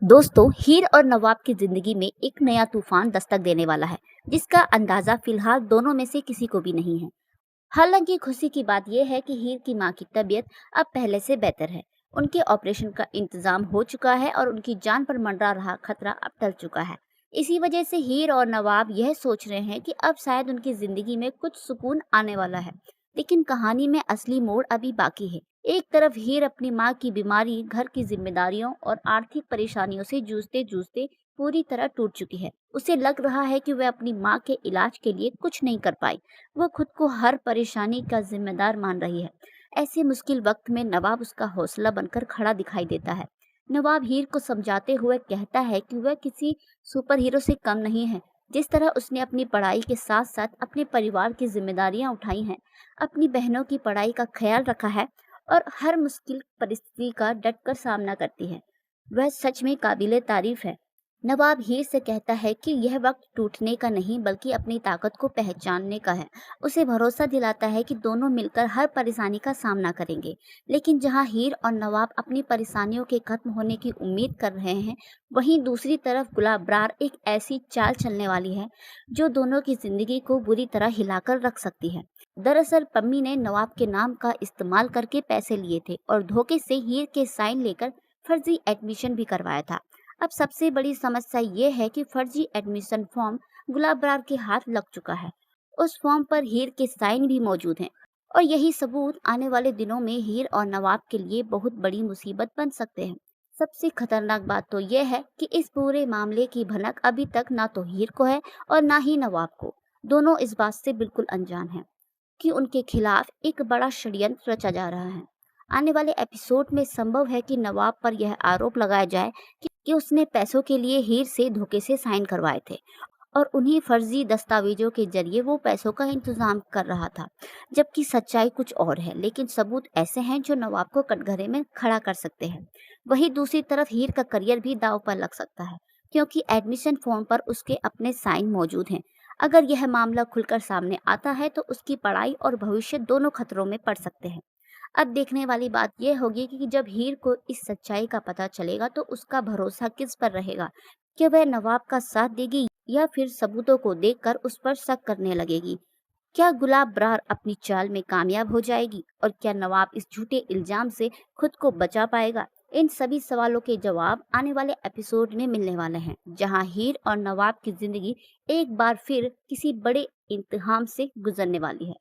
दोस्तों, हीर और नवाब की जिंदगी में एक नया तूफान दस्तक देने वाला है, जिसका अंदाजा फिलहाल दोनों में से किसी को भी नहीं है। हालांकि खुशी की बात यह है कि हीर की मां की तबीयत अब पहले से बेहतर है। उनके ऑपरेशन का इंतजाम हो चुका है और उनकी जान पर मंडरा रहा खतरा अब टल चुका है। इसी वजह से हीर और नवाब यह सोच रहे हैं कि अब शायद उनकी जिंदगी में कुछ सुकून आने वाला है। लेकिन कहानी में असली मोड़ अभी बाकी है। एक तरफ हीर अपनी मां की बीमारी, घर की जिम्मेदारियों और आर्थिक परेशानियों से जूझते जूझते पूरी तरह टूट चुकी है। उसे लग रहा है कि वह अपनी मां के इलाज के लिए कुछ नहीं कर पाई। वह खुद को हर परेशानी का जिम्मेदार मान रही है। ऐसे मुश्किल वक्त में नवाब उसका हौसला बनकर खड़ा दिखाई देता है। नवाब हीर को समझाते हुए कहता है कि वह किसी सुपर हीरो से कम नहीं है। जिस तरह उसने अपनी पढ़ाई के साथ साथ अपने परिवार की जिम्मेदारियां उठाई हैं, अपनी बहनों की पढ़ाई का ख्याल रखा है और हर मुश्किल परिस्थिति का डटकर सामना करती है, वह सच में काबिले तारीफ है। नवाब हीर से कहता है कि यह वक्त टूटने का नहीं बल्कि अपनी ताकत को पहचानने का है। उसे भरोसा दिलाता है कि दोनों मिलकर हर परेशानी का सामना करेंगे। लेकिन जहां हीर और नवाब अपनी परेशानियों के खत्म होने की उम्मीद कर रहे हैं, वहीं दूसरी तरफ गुलाबरार एक ऐसी चाल चलने वाली है जो दोनों की जिंदगी को बुरी तरह हिलाकर रख सकती है। दरअसल पम्मी ने नवाब के नाम का इस्तेमाल करके पैसे लिए थे और धोखे से हीर के साइन लेकर फर्जी एडमिशन भी करवाया था। अब सबसे बड़ी समस्या ये है कि फर्जी एडमिशन फॉर्म गुलाबरार के हाथ लग चुका है। उस फॉर्म पर हीर के साइन भी मौजूद हैं और यही सबूत आने वाले दिनों में हीर और नवाब के लिए बहुत बड़ी मुसीबत बन सकते हैं। सबसे खतरनाक बात तो यह है कि इस पूरे मामले की भनक अभी तक ना तो हीर को है और ना ही नवाब को। दोनों इस बात से बिल्कुल अनजान हैं कि उनके खिलाफ एक बड़ा षड्यंत्र रचा जा रहा है। आने वाले एपिसोड में संभव है कि नवाब पर यह आरोप लगाया जाए कि उसने पैसों के लिए हीर से धोखे से साइन करवाए थे और उन्हीं फर्जी दस्तावेजों के जरिए वो पैसों का इंतजाम कर रहा था, जबकि सच्चाई कुछ और है। लेकिन सबूत ऐसे हैं जो नवाब को कटघरे में खड़ा कर सकते हैं। वहीं दूसरी तरफ हीर का करियर भी दांव पर लग सकता है, क्योंकि एडमिशन फॉर्म पर उसके अपने साइन मौजूद हैं। अगर यह मामला खुलकर सामने आता है तो उसकी पढ़ाई और भविष्य दोनों खतरों में पड़ सकते हैं। अब देखने वाली बात यह होगी कि जब हीर को इस सच्चाई का पता चलेगा तो उसका भरोसा किस पर रहेगा। क्या वह नवाब का साथ देगी या फिर सबूतों को देखकर उस पर शक करने लगेगी। क्या गुलाब बरार अपनी चाल में कामयाब हो जाएगी और क्या नवाब इस झूठे इल्जाम से खुद को बचा पाएगा। इन सभी सवालों के जवाब आने वाले एपिसोड में मिलने वाले हैं, जहां हीर और नवाब की जिंदगी एक बार फिर किसी बड़े इम्तिहान से गुजरने वाली है।